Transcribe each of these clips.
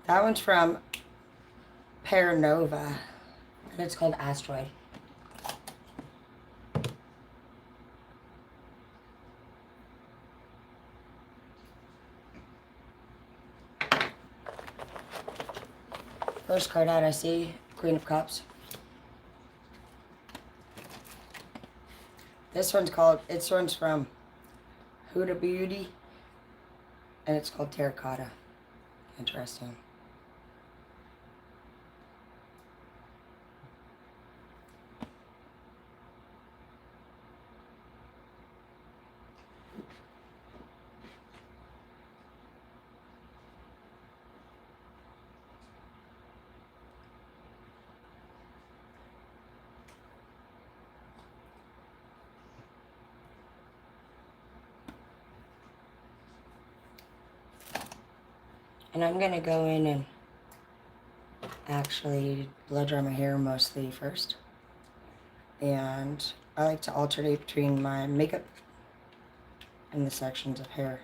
That one's from Paranova, and it's called Asteroid. First card out I see, Queen of Cups. This one's from Huda Beauty, and it's called Terracotta. Interesting. And I'm going to go in and actually blow dry my hair mostly first. And I like to alternate between my makeup and the sections of hair.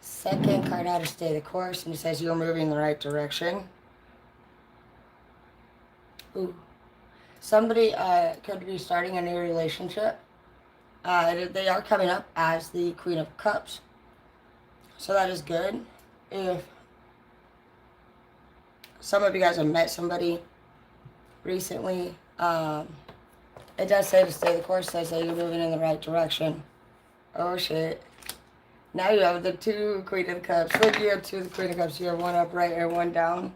Second card out to stay the course, and it says you're moving in the right direction. Ooh. Somebody could be starting a new relationship. They are coming up as the Queen of Cups. So that is good. If some of you guys have met somebody recently, it does say to stay the course. It says that you're moving in the right direction. Oh shit. Now you have the two Queen of Cups. Look, you have two of the Queen of Cups. You have one upright and one down.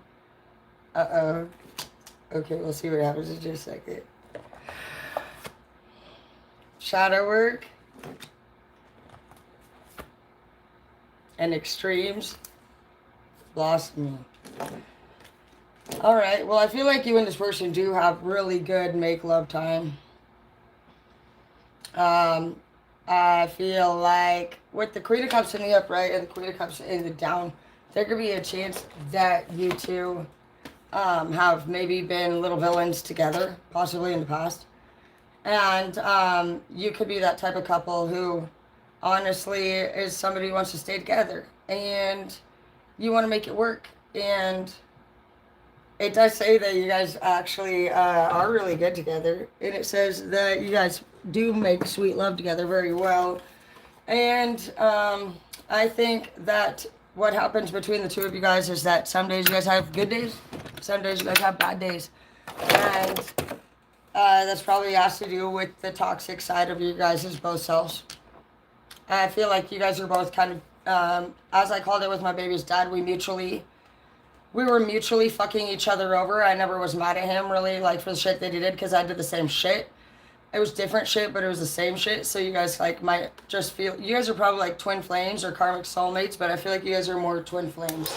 Uh-oh. Okay, we'll see what happens in just a second. Shadow work. And extremes. Blossoming. Alright, well I feel like you and this person do have really good make love time. I feel like with the Queen of Cups in the upright and the Queen of Cups in the down, there could be a chance that you two have maybe been little villains together, possibly in the past. And you could be that type of couple who honestly is somebody who wants to stay together. And you want to make it work. And it does say that you guys actually are really good together. And it says that you guys do make sweet love together very well. And I think that what happens between the two of you guys is that some days you guys have good days, some days you guys have bad days. And that's probably has to do with the toxic side of you guys' both selves. I feel like you guys are both kind of, as I called it with my baby's dad, we were mutually fucking each other over. I never was mad at him really, like, for the shit that he did, because I did the same shit. It was different shit, but it was the same shit. So you guys, like, might just feel, you guys are probably like twin flames or karmic soulmates, but I feel like you guys are more twin flames.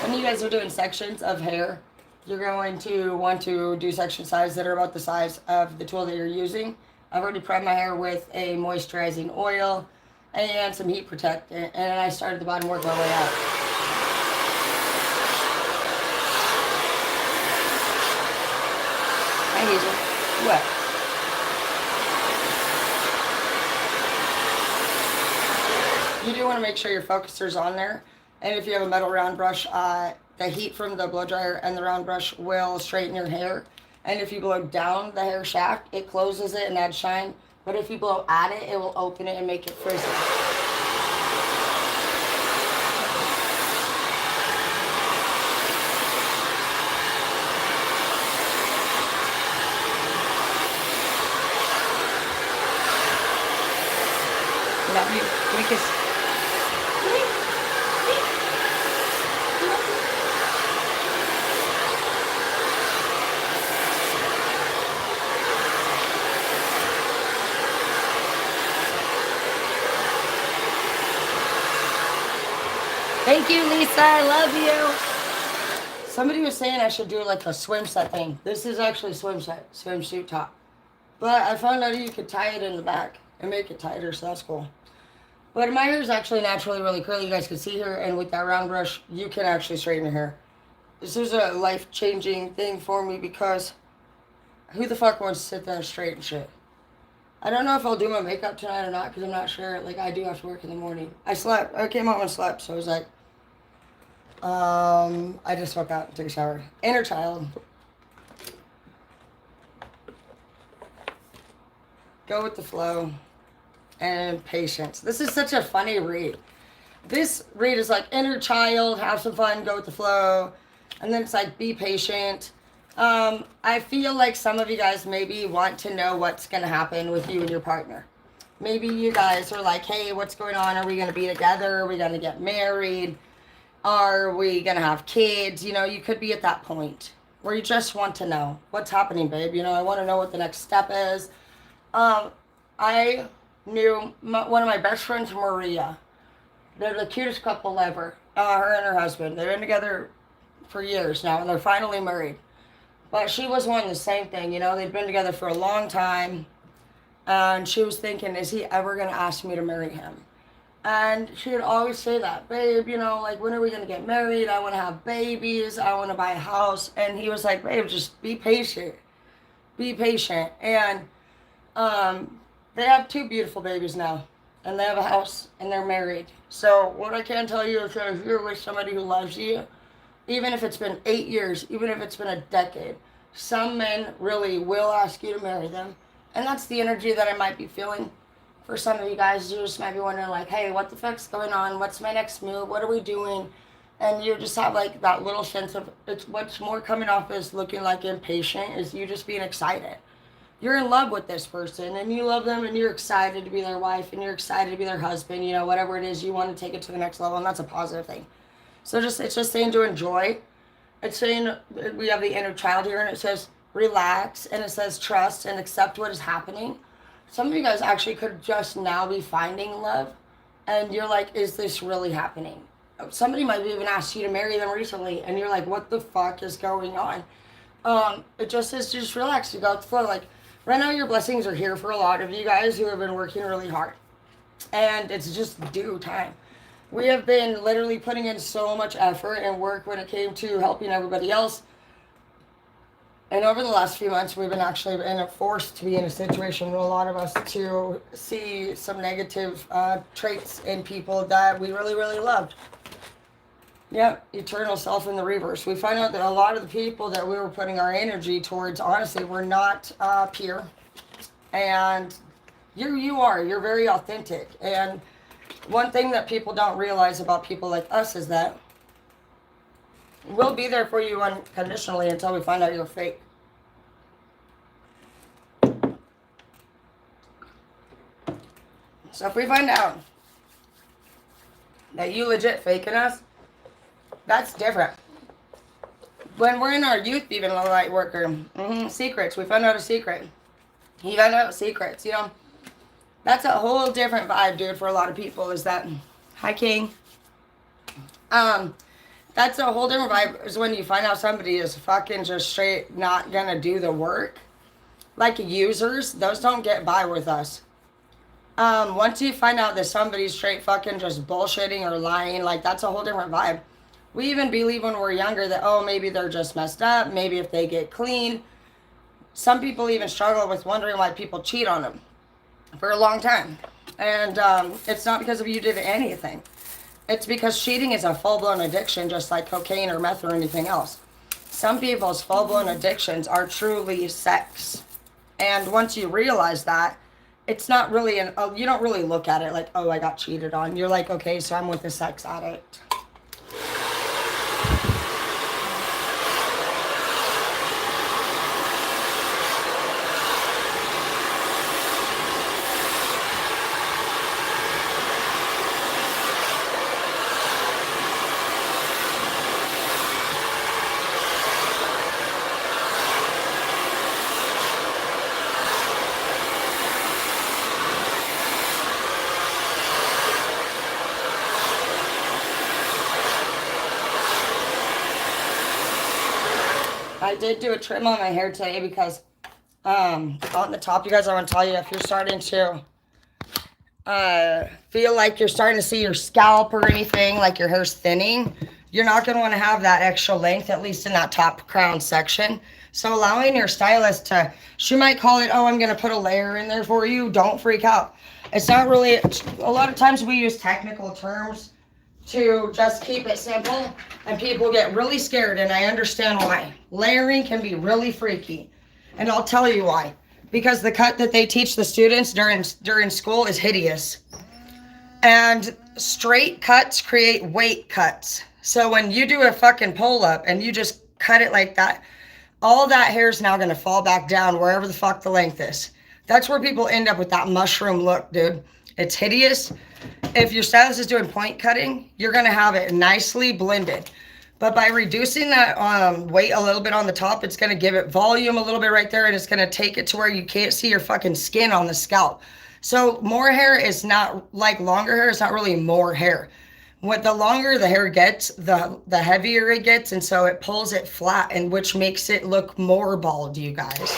When you guys are doing sections of hair, you're going to want to do section size that are about the size of the tool that you're using. I've already primed my hair with a moisturizing oil and some heat protectant, and I started the bottom, work my way out. Hi, Hazel. What? You do want to make sure your focuser's on there, and if you have a metal round brush, the heat from the blow dryer and the round brush will straighten your hair. And if you blow down the hair shaft, it closes it and adds shine. But if you blow at it, it will open it and make it frizzy. Let me make it. Thank you, Lisa. I love you. Somebody was saying I should do like a swim set thing. This is actually swimsuit top. But I found out you could tie it in the back and make it tighter, so that's cool. But my hair is actually naturally really curly. You guys can see here, and with that round brush, you can actually straighten your hair. This is a life-changing thing for me because who the fuck wants to sit there and straighten shit? I don't know if I'll do my makeup tonight or not because I'm not sure. Like, I do have to work in the morning. I slept. I came home and slept, so I was like, I just woke up and took a shower. Inner child. Go with the flow. And patience. This is such a funny read. This read is like inner child, have some fun, go with the flow. And then it's like be patient. I feel like some of you guys maybe want to know what's going to happen with you and your partner. Maybe you guys are like, hey, what's going on? Are we going to be together? Are we going to get married? Are we going to have kids? You know, you could be at that point where you just want to know what's happening, babe. You know, I want to know what the next step is. I knew one of my best friends, Maria. They're the cutest couple ever. Her and her husband. They've been together for years now, and they're finally married. But she was wanting the same thing, you know. They'd been together for a long time, and she was thinking, is he ever going to ask me to marry him? And she would always say that, babe, you know, like, when are we going to get married? I want to have babies. I want to buy a house. And he was like, babe, just be patient. Be patient. And they have 2 beautiful babies now, and they have a house, and they're married. So what I can tell you is that if you're with somebody who loves you, even if it's been 8 years, even if it's been a decade, some men really will ask you to marry them. And that's the energy that I might be feeling for some of you guys. You just might be wondering, like, hey, what the fuck's going on? What's my next move? What are we doing? And you just have, like, that little sense of, it's what's more coming off as looking like impatient is you just being excited. You're in love with this person and you love them and you're excited to be their wife and you're excited to be their husband, you know, whatever it is, you want to take it to the next level, and that's a positive thing. So it's just saying to enjoy. It's saying we have the inner child here, and it says relax, and it says trust and accept what is happening. Some of you guys actually could just now be finding love, and you're like, is this really happening? Somebody might have even asked you to marry them recently, and you're like, what the fuck is going on? It just says just relax, you go with the flow. Like, right now, your blessings are here for a lot of you guys who have been working really hard. And it's just due time. We have been literally putting in so much effort and work when it came to helping everybody else. And over the last few months, we've been actually forced to be in a situation with a lot of us to see some negative traits in people that we really, really loved. Yep, eternal self in the reverse. We find out that a lot of the people that we were putting our energy towards, honestly, were not pure. And you're very authentic. And one thing that people don't realize about people like us is that we'll be there for you unconditionally until we find out you're fake. So if we find out that you legit faking us, that's different. When we're in our youth, even a light worker, secrets, we found out a secret. You found out secrets, you know. That's a whole different vibe, dude, for a lot of people, is that, hi, King. That's a whole different vibe, is when you find out somebody is fucking just straight not gonna do the work. Like users, those don't get by with us. Once you find out that somebody's straight fucking just bullshitting or lying, like, that's a whole different vibe. We even believe when we're younger that, oh, maybe they're just messed up. Maybe if they get clean. Some people even struggle with wondering why people cheat on them for a long time. And it's not because of you did anything. It's because cheating is a full-blown addiction, just like cocaine or meth or anything else. Some people's full-blown addictions are truly sex. And once you realize that, it's not really you don't really look at it like, oh, I got cheated on. You're like, okay, so I'm with a sex addict. I did do a trim on my hair today because on the top, you guys, I want to tell you, if you're starting to feel like you're starting to see your scalp or anything, like your hair's thinning, you're not going to want to have that extra length, at least in that top crown section. So allowing your stylist to, she might call it, oh, I'm going to put a layer in there for you. Don't freak out. It's not really, a lot of times we use technical terms to just keep it simple, and people get really scared, and I understand why. Layering can be really freaky, and I'll tell you why. Because the cut that they teach the students during school is hideous. And straight cuts create weight cuts. So when you do a fucking pull-up and you just cut it like that, all that hair is now going to fall back down wherever the fuck the length is. That's where people end up with that mushroom look, dude. It's hideous. If your stylist is doing point cutting, you're going to have it nicely blended. But by reducing that weight a little bit on the top, it's going to give it volume a little bit right there, and it's going to take it to where you can't see your fucking skin on the scalp. So more hair is not like longer hair. It's not really more hair. What the longer the hair gets, the heavier it gets, and so it pulls it flat, and which makes it look more bald, you guys.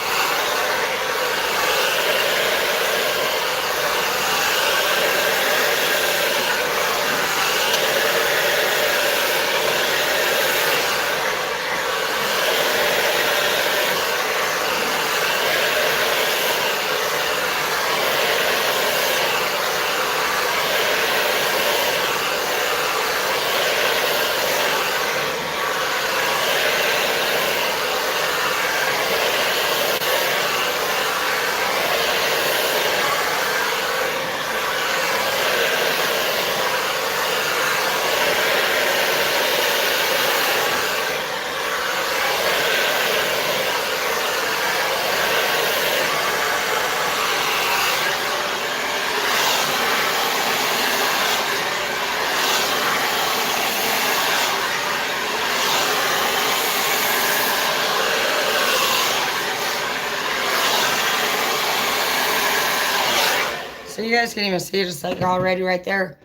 So you guys can even see just like already right there,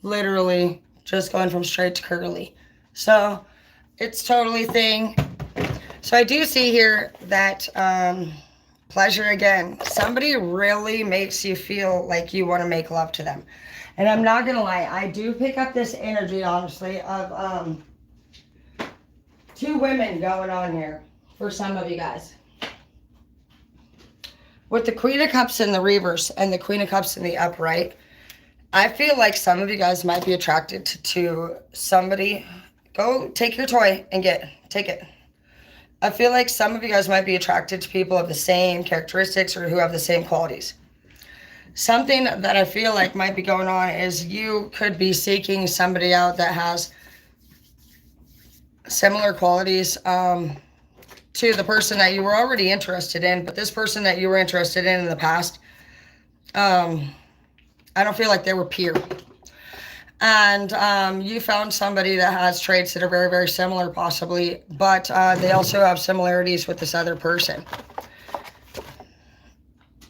literally just going from straight to curly. So it's totally thing. So I do see here that pleasure again. Somebody really makes you feel like you want to make love to them. And I'm not going to lie, I do pick up this energy, honestly, of two women going on here for some of you guys. With the Queen of Cups in the reverse and the Queen of Cups in the upright, I feel like some of you guys might be attracted to somebody. Go take your toy and take it. I feel like some of you guys might be attracted to people of the same characteristics or who have the same qualities. Something that I feel like might be going on is you could be seeking somebody out that has similar qualities to the person that you were already interested in, but this person that you were interested in the past, I don't feel like they were pure. And you found somebody that has traits that are very, very similar possibly, but they also have similarities with this other person.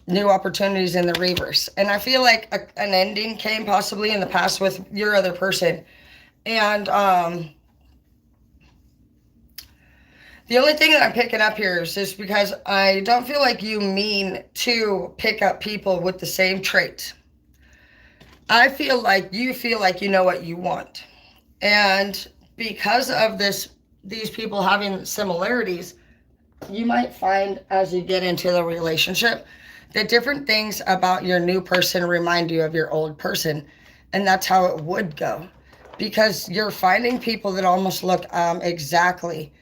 New opportunities in the reverse. And I feel like an ending came possibly in the past with your other person. And the only thing that I'm picking up here is just because I don't feel like you mean to pick up people with the same traits. I feel like you know what you want. And because of these people having similarities, you might find as you get into the relationship that different things about your new person remind you of your old person. And that's how it would go. Because you're finding people that almost look exactly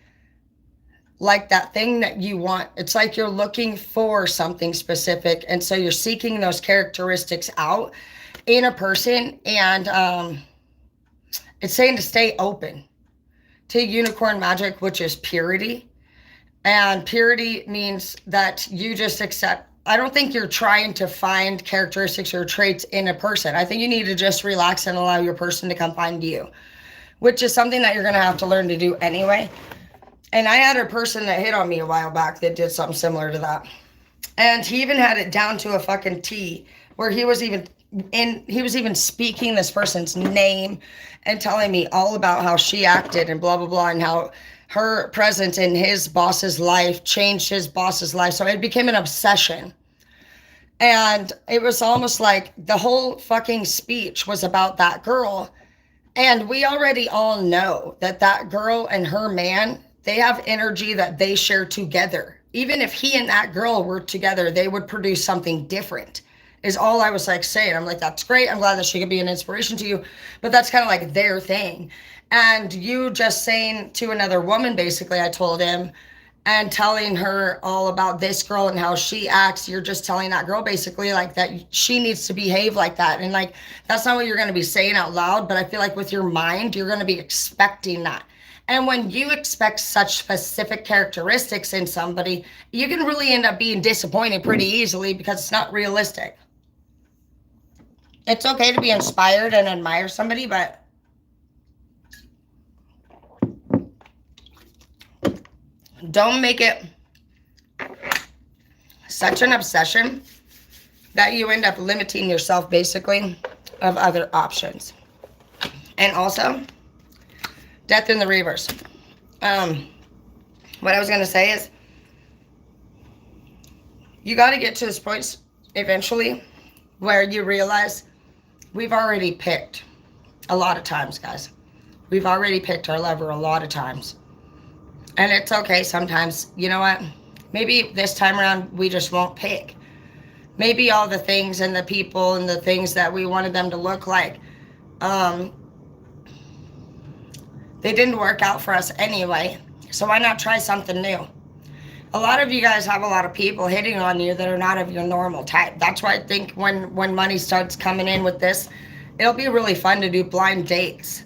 like that thing that you want. It's like you're looking for something specific. And so you're seeking those characteristics out in a person. And it's saying to stay open to unicorn magic, which is purity. And purity means that you just accept. I don't think you're trying to find characteristics or traits in a person. I think you need to just relax and allow your person to come find you, which is something that you're going to have to learn to do anyway. And I had a person that hit on me a while back that did something similar to that. And he even had it down to a fucking T, where he was even speaking this person's name and telling me all about how she acted and blah, blah, blah, and how her presence in his boss's life changed his boss's life. So it became an obsession. And it was almost like the whole fucking speech was about that girl. And we already all know that that girl and her man, they have energy that they share together. Even if he and that girl were together, they would produce something different, is all I was like saying. I'm like, that's great. I'm glad that she could be an inspiration to you. But that's kind of like their thing. And you just saying to another woman, basically, I told him, and telling her all about this girl and how she acts, you're just telling that girl basically like that she needs to behave like that. And like, that's not what you're going to be saying out loud, but I feel like with your mind, you're going to be expecting that. And when you expect such specific characteristics in somebody, you can really end up being disappointed pretty easily because it's not realistic. It's okay to be inspired and admire somebody, but don't make it such an obsession that you end up limiting yourself, basically, of other options. And also, death in the reverse. What I was going to say is, you got to get to this point eventually where you realize we've already picked a lot of times, guys. We've already picked our lover a lot of times. And it's okay sometimes. You know what? Maybe this time around we just won't pick. Maybe all the things and the people and the things that we wanted them to look like, they didn't work out for us anyway. So why not try something new? A lot of you guys have a lot of people hitting on you that are not of your normal type. That's why I think when money starts coming in with this, it'll be really fun to do blind dates,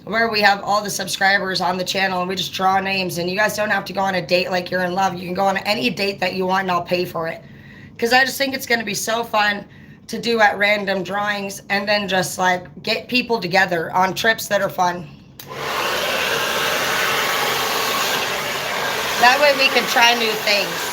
where we have all the subscribers on the channel and we just draw names, and you guys don't have to go on a date like you're in love. You can go on any date that you want and I'll pay for it. Because I just think it's going to be so fun to do at random drawings and then just like get people together on trips that are fun. That way we can try new things.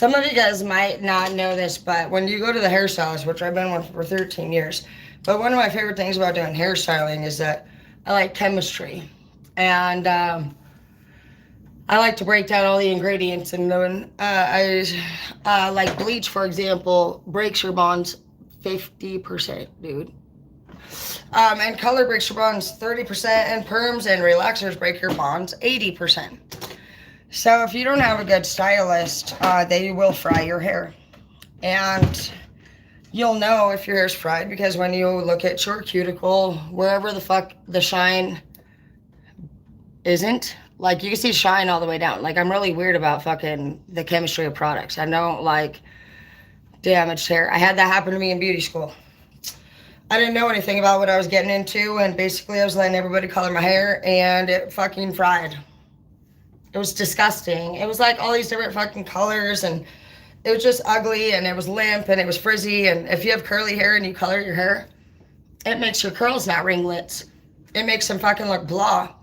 Some of you guys might not know this, but when you go to the hairstylist, which I've been one for 13 years, but one of my favorite things about doing hairstyling is that I like chemistry. And I like to break down all the ingredients. And then like bleach, for example, breaks your bonds 50%, dude. And color breaks your bonds 30%, and perms and relaxers break your bonds 80%. So if you don't have a good stylist, they will fry your hair. And you'll know if your hair's fried because when you look at your cuticle, wherever the fuck the shine isn't, like you can see shine all the way down. Like I'm really weird about fucking the chemistry of products. I don't like damaged hair. I had that happen to me in beauty school. I didn't know anything about what I was getting into, and basically I was letting everybody color my hair and it fucking fried. It was disgusting. It was like all these different fucking colors, and It was just ugly and it was limp and it was frizzy. And if you have curly hair and you color your hair, it makes your curls not ringlets. It makes them fucking look blah.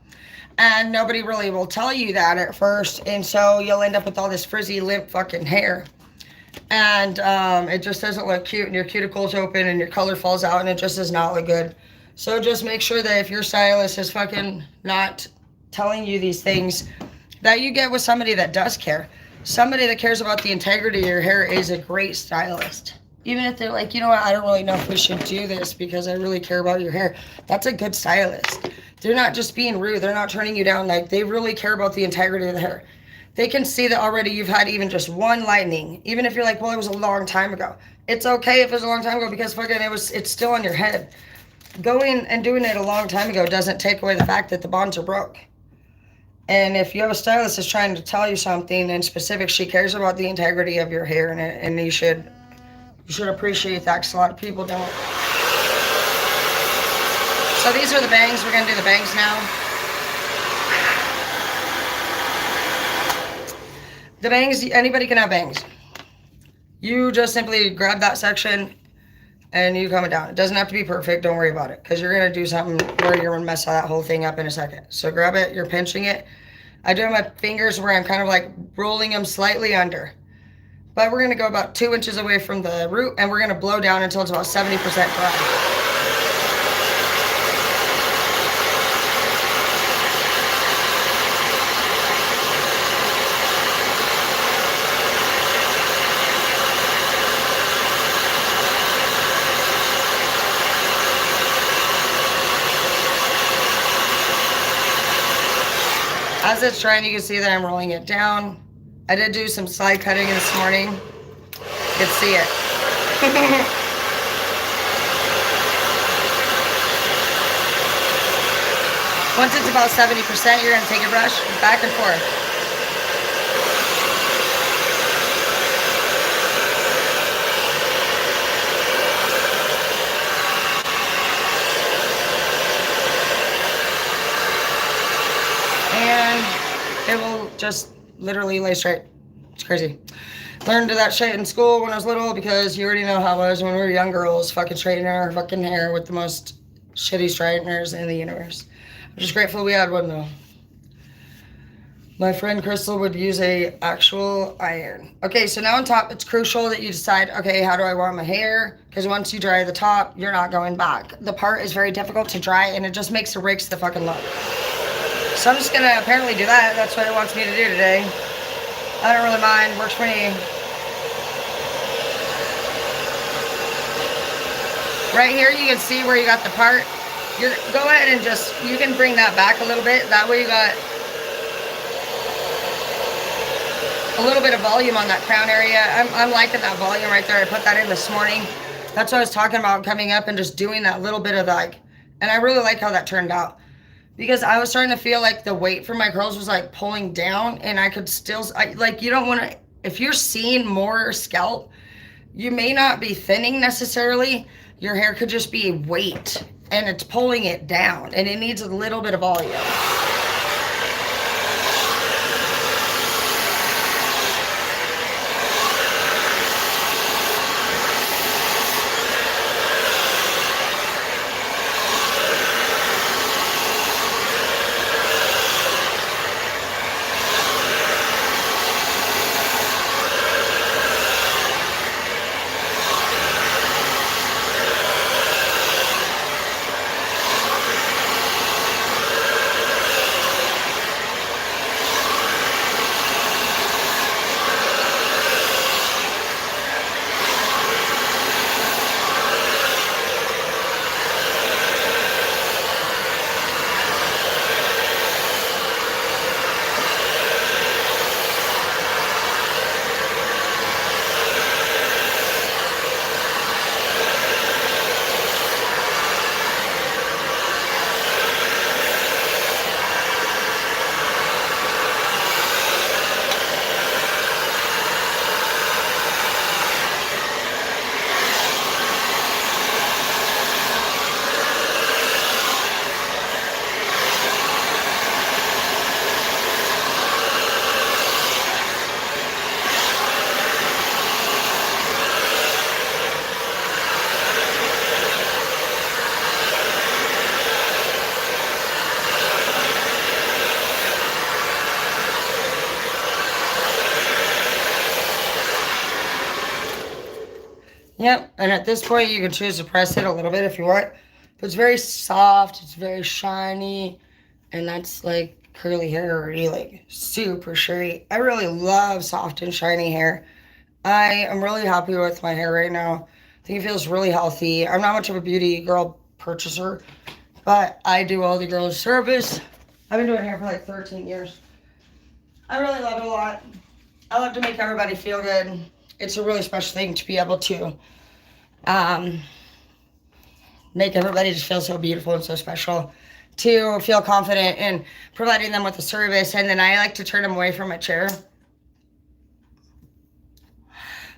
And nobody really will tell you that at first. And so you'll end up with all this frizzy, limp fucking hair. And it just doesn't look cute. And your cuticles open and your color falls out. And it just does not look good. So just make sure that if your stylist is fucking not telling you these things, that you get with somebody that does care. Somebody that cares about the integrity of your hair is a great stylist. Even if they're like, you know what, I don't really know if we should do this because I really care about your hair. That's a good stylist. They're not just being rude. They're not turning you down. Like, they really care about the integrity of the hair. They can see that already you've had even just one lightening. Even if you're like, well, it was a long time ago. It's okay if it was a long time ago because fucking it's still on your head. Going and doing it a long time ago doesn't take away the fact that the bonds are broke. And if you have a stylist that's trying to tell you something in specific, she cares about the integrity of your hair, and you should appreciate that, because a lot of people don't. So these are the bangs. We're going to do the bangs now. The bangs, anybody can have bangs. You just simply grab that section and you come it down. It doesn't have to be perfect. Don't worry about it, because you're going to do something where you're going to mess that whole thing up in a second. So grab it. You're pinching it. I do have my fingers where I'm kind of like rolling them slightly under. But we're going to go about 2 inches away from the root, and we're going to blow down until it's about 70% dry. As it's drying, you can see that I'm rolling it down. I did do some side cutting this morning. You can see it. Once it's about 70%, you're going to take a brush back and forth. And it will just literally lay straight. It's crazy. Learned that shit in school when I was little, because you already know how it was when we were young girls, fucking straightening our fucking hair with the most shitty straighteners in the universe. I'm just grateful we had one though. My friend Crystal would use a actual iron. Okay, so now on top, it's crucial that you decide, okay, how do I want my hair? Because once you dry the top, you're not going back. The part is very difficult to dry, and it just makes the rakes the fucking look. So I'm just gonna apparently do that. That's what it wants me to do today. I don't really mind, works for me. Right here, you can see where you got the part. Go ahead and you can bring that back a little bit. That way you got a little bit of volume on that crown area. I'm liking that volume right there. I put that in this morning. That's what I was talking about, coming up and just doing that little bit of and I really like how that turned out. Because I was starting to feel like the weight for my curls was like pulling down, and I could still, you don't want to, if you're seeing more scalp, you may not be thinning necessarily. Your hair could just be weight, and it's pulling it down, and it needs a little bit of volume. Yep, and at this point, you can choose to press it a little bit if you want. But it's very soft, it's very shiny, and that's like curly hair already, like super shiny. I really love soft and shiny hair. I am really happy with my hair right now. I think it feels really healthy. I'm not much of a beauty girl purchaser, but I do all the girls' service. I've been doing hair for like 13 years. I really love it a lot. I love to make everybody feel good. It's a really special thing to be able to um, make everybody just feel so beautiful and so special. To feel confident in providing them with a service, and then I like to turn them away from a chair.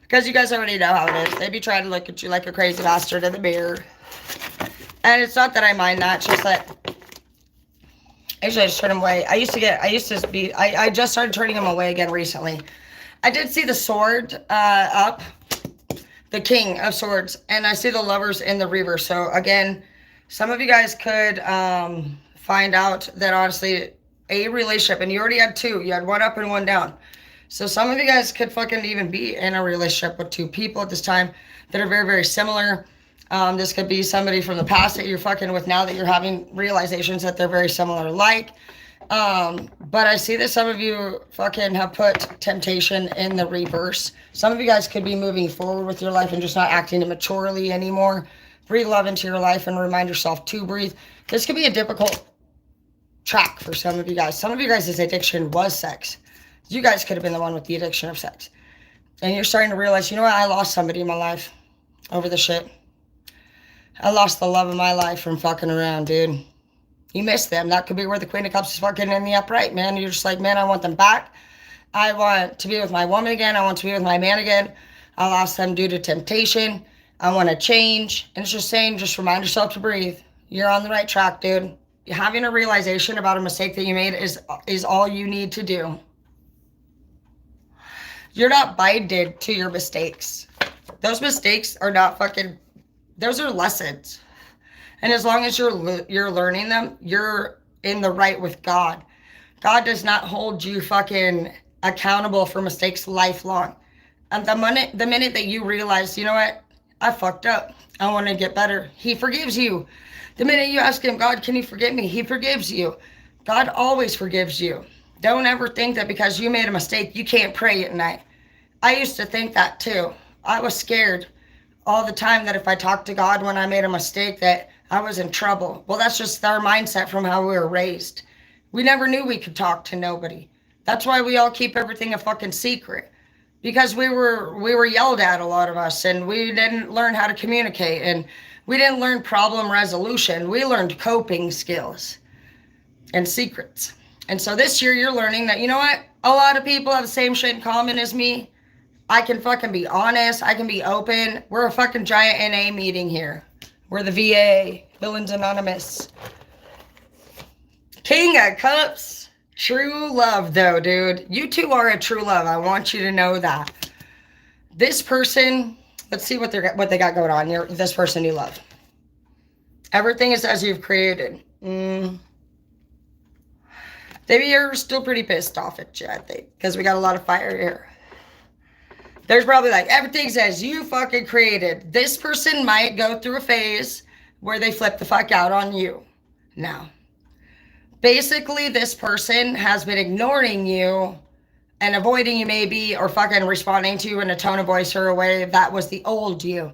Because you guys already know how it is. They be trying to look at you like a crazy bastard in the mirror. And it's not that I mind that, it's just that actually I just turn them away. I just started turning them away again recently. I did see the sword up, the King of Swords, and I see the Lovers in the reverse. So again, some of you guys could find out that honestly, a relationship, and you already had two. You had one up and one down. So some of you guys could fucking even be in a relationship with two people at this time that are very, very similar. This could be somebody from the past that you're fucking with now that you're having realizations that they're very similar like. But I see that some of you fucking have put temptation in the reverse. Some of you guys could be moving forward with your life and just not acting immaturely anymore. Breathe love into your life and remind yourself to breathe. This could be a difficult track for some of you guys. Some of you guys' addiction was sex. You guys could have been the one with the addiction of sex. And you're starting to realize, you know what? I lost somebody in my life over the shit. I lost the love of my life from fucking around, dude. You miss them. That could be where the Queen of Cups is fucking in the upright, man. You're just like, man, I want them back. I want to be with my woman again. I want to be with my man again. I lost them due to temptation. I want to change. And it's just saying, just remind yourself to breathe. You're on the right track, dude. Having a realization about a mistake that you made is all you need to do. You're not binded to your mistakes. Those mistakes are not fucking, those are lessons. And as long as you're learning them, you're in the right with God. God does not hold you fucking accountable for mistakes lifelong. And the minute that you realize, you know what, I fucked up, I want to get better, he forgives you. The minute you ask him, God, can you forgive me? He forgives you. God always forgives you. Don't ever think that because you made a mistake, you can't pray at night. I used to think that too. I was scared all the time that if I talked to God when I made a mistake that I was in trouble. Well, that's just our mindset from how we were raised. We never knew we could talk to nobody. That's why we all keep everything a fucking secret. Because we were yelled at, a lot of us, and we didn't learn how to communicate, and we didn't learn problem resolution. We learned coping skills and secrets. And so this year you're learning that, you know what? A lot of people have the same shit in common as me. I can fucking be honest. I can be open. We're a fucking giant NA meeting here. We're the VA, Villains Anonymous. King of Cups. True love, though, dude. You two are a true love. I want you to know that. This person, let's see what they got going on. This person you love. Everything is as you've created. Maybe you're still pretty pissed off at you, I think, because we got a lot of fire here. There's probably like, everything's as you fucking created. This person might go through a phase where they flip the fuck out on you. Now, basically, this person has been ignoring you and avoiding you maybe, or fucking responding to you in a tone of voice or a way that was the old you.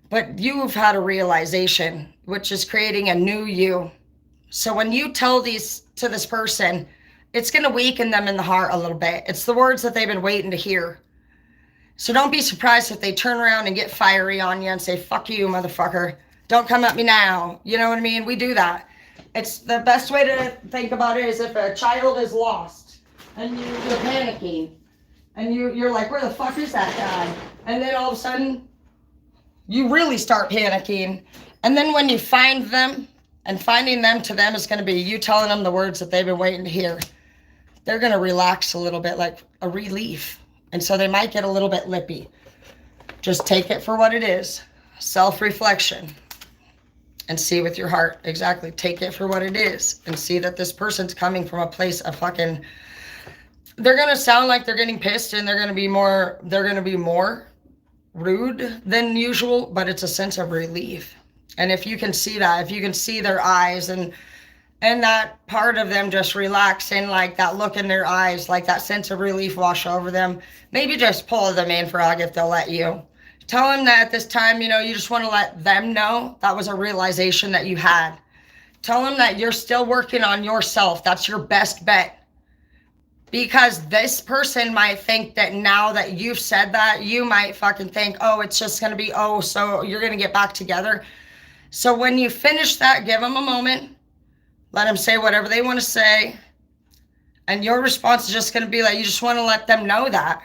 But you've had a realization, which is creating a new you. So when you tell these to this person, it's going to weaken them in the heart a little bit. It's the words that they've been waiting to hear. So don't be surprised if they turn around and get fiery on you and say, fuck you, motherfucker. Don't come at me now. You know what I mean? We do that. It's the best way to think about it is if a child is lost and you're panicking and you're like, where the fuck is that guy? And then all of a sudden you really start panicking. And then when you find them, and finding them to them is going to be you telling them the words that they've been waiting to hear. They're going to relax a little bit, like a relief. And so they might get a little bit lippy. Just take it for what it is. Self-reflection. And see with your heart. Exactly. Take it for what it is. And see that this person's coming from a place of fucking... They're going to sound like they're getting pissed and they're going to be more... rude than usual, but it's a sense of relief. And if you can see that, if you can see their eyes and that part of them just relaxing, like that look in their eyes, like that sense of relief wash over them, maybe just pull them in for a hug if they'll let you. Tell them that at this time, you just want to let them know that was a realization that you had. Tell them that you're still working on yourself. That's your best bet. Because this person might think that now that you've said that, you might fucking think, oh, it's just going to be, oh, so you're going to get back together. So when you finish that, give them a moment. Let them say whatever they want to say. And your response is just going to be like, you just want to let them know that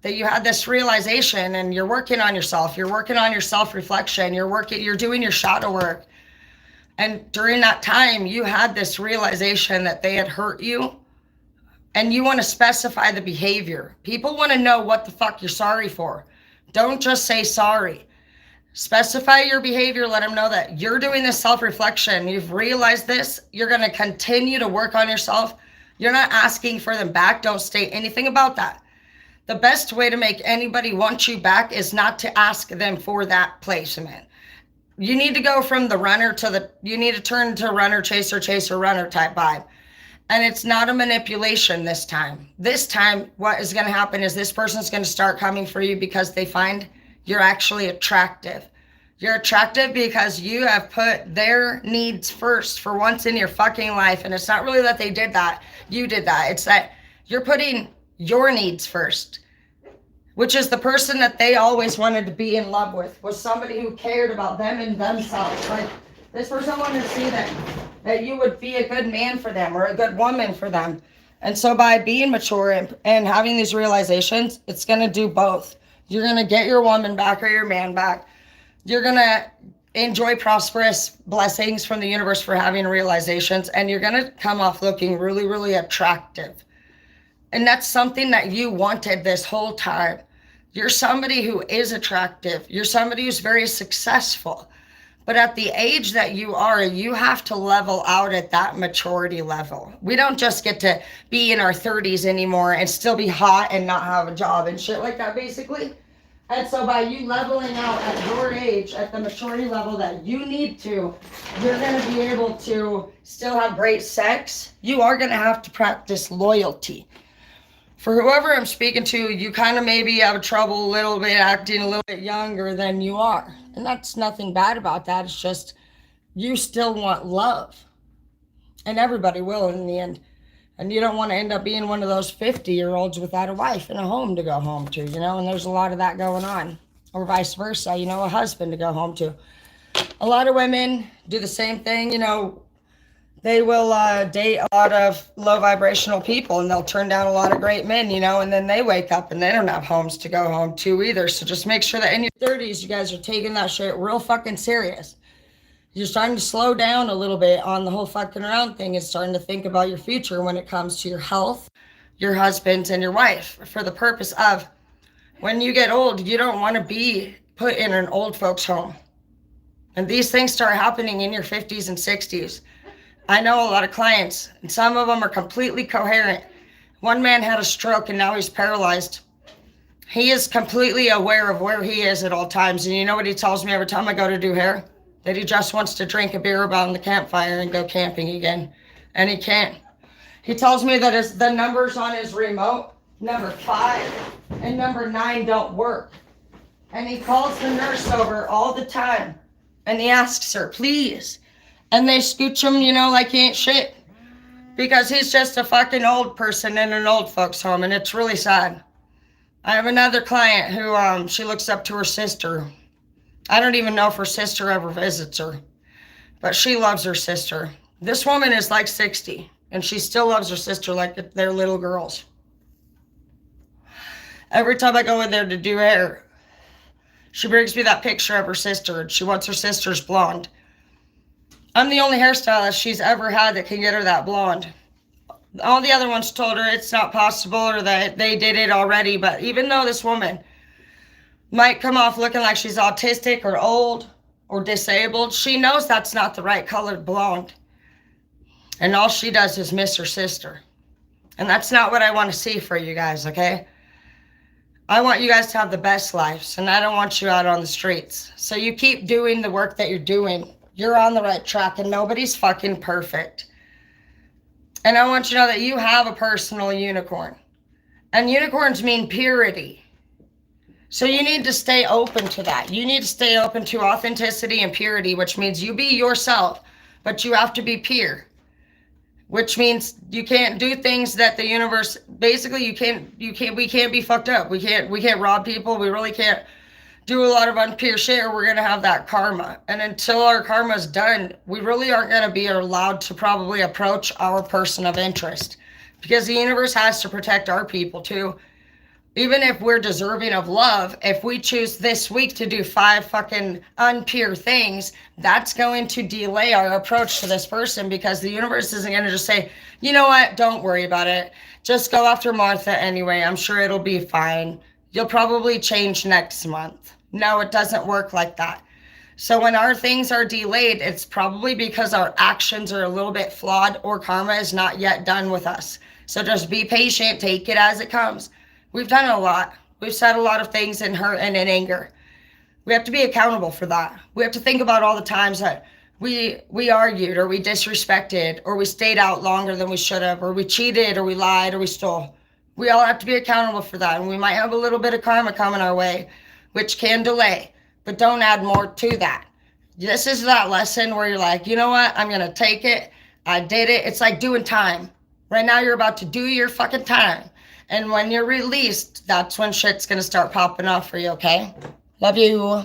you had this realization and you're working on yourself. You're working on your self-reflection. You're doing your shadow work. And during that time, you had this realization that they had hurt you. And you want to specify the behavior. People want to know what the fuck you're sorry for. Don't just say sorry. Specify your behavior. Let them know that you're doing this self-reflection. You've realized this. You're going to continue to work on yourself. You're not asking for them back. Don't state anything about that. The best way to make anybody want you back is not to ask them for that placement. You need to go from the runner you need to turn to runner, chaser, runner type vibe. And it's not a manipulation this time. This time, what is going to happen is this person's going to start coming for you because they find you're actually attractive. You're attractive because you have put their needs first for once in your fucking life. And it's not really that they did that. You did that. It's that you're putting your needs first, which is the person that they always wanted to be in love with, was somebody who cared about them and themselves. Like, this person wanted to see that you would be a good man for them or a good woman for them. And so by being mature and having these realizations, it's going to do both. You're going to get your woman back or your man back. You're going to enjoy prosperous blessings from the universe for having realizations. And you're going to come off looking really, really attractive. And that's something that you wanted this whole time. You're somebody who is attractive. You're somebody who's very successful. But at the age that you are, you have to level out at that maturity level. We don't just get to be in our 30s anymore and still be hot and not have a job and shit like that, basically. And so by you leveling out at your age, at the maturity level that you need to, you're going to be able to still have great sex. You are going to have to practice loyalty. For whoever I'm speaking to, you kind of maybe have trouble a little bit acting a little bit younger than you are. And that's nothing bad about that. It's just you still want love. And everybody will in the end. And you don't want to end up being one of those 50-year-olds without a wife and a home to go home to, and there's a lot of that going on. Or vice versa, a husband to go home to. A lot of women do the same thing, they will date a lot of low vibrational people and they'll turn down a lot of great men, and then they wake up and they don't have homes to go home to either. So just make sure that in your 30s, you guys are taking that shit real fucking serious. You're starting to slow down a little bit on the whole fucking around thing and starting to think about your future when it comes to your health, your husband, and your wife, for the purpose of when you get old, you don't want to be put in an old folks home. And these things start happening in your 50s and 60s. I know a lot of clients, and some of them are completely coherent. One man had a stroke and now he's paralyzed. He is completely aware of where he is at all times. And you know what he tells me every time I go to do hair? That he just wants to drink a beer around the campfire and go camping again. And he can't. He tells me that the numbers on his remote, number 5 and number 9 don't work. And he calls the nurse over all the time. And he asks her, please. And they scooch him, like he ain't shit. Because he's just a fucking old person in an old folks home. And it's really sad. I have another client who, she looks up to her sister. I don't even know if her sister ever visits her. But she loves her sister. This woman is like 60. And she still loves her sister like they're little girls. Every time I go in there to do hair, she brings me that picture of her sister. And she wants her sister's blonde. I'm the only hairstylist she's ever had that can get her that blonde. All the other ones told her it's not possible or that they did it already. But even though this woman might come off looking like she's autistic or old or disabled, she knows that's not the right colored blonde. And all she does is miss her sister. And that's not what I want to see for you guys, okay? I want you guys to have the best lives, and I don't want you out on the streets. So you keep doing the work that you're doing. You're on the right track, and nobody's fucking perfect. And I want you to know that you have a personal unicorn. And unicorns mean purity. So you need to stay open to that. You need to stay open to authenticity and purity, which means you be yourself, but you have to be pure. Which means you can't do things that the universe, basically we can't be fucked up. We can't rob people. We really can't do a lot of unpure shit, or we're going to have that karma. And until our karma is done, we really aren't going to be allowed to probably approach our person of interest, because the universe has to protect our people too. Even if we're deserving of love, if we choose this week to do 5 fucking unpure things, that's going to delay our approach to this person, because the universe isn't going to just say, you know what, don't worry about it. Just go after Martha anyway. I'm sure it'll be fine. You'll probably change next month. No, it doesn't work like that. So when our things are delayed, it's probably because our actions are a little bit flawed, or karma is not yet done with us. So just be patient, take it as it comes. We've done a lot. We've said a lot of things in hurt and in anger. We have to be accountable for that. We have to think about all the times that we argued, or we disrespected, or we stayed out longer than we should have, or we cheated, or we lied, or we stole. We all have to be accountable for that. And we might have a little bit of karma coming our way, which can delay, but don't add more to that. This is that lesson where you're like, you know what? I'm going to take it. I did it. It's like doing time. Right now you're about to do your fucking time. And when you're released, that's when shit's going to start popping off for you, okay? Love you.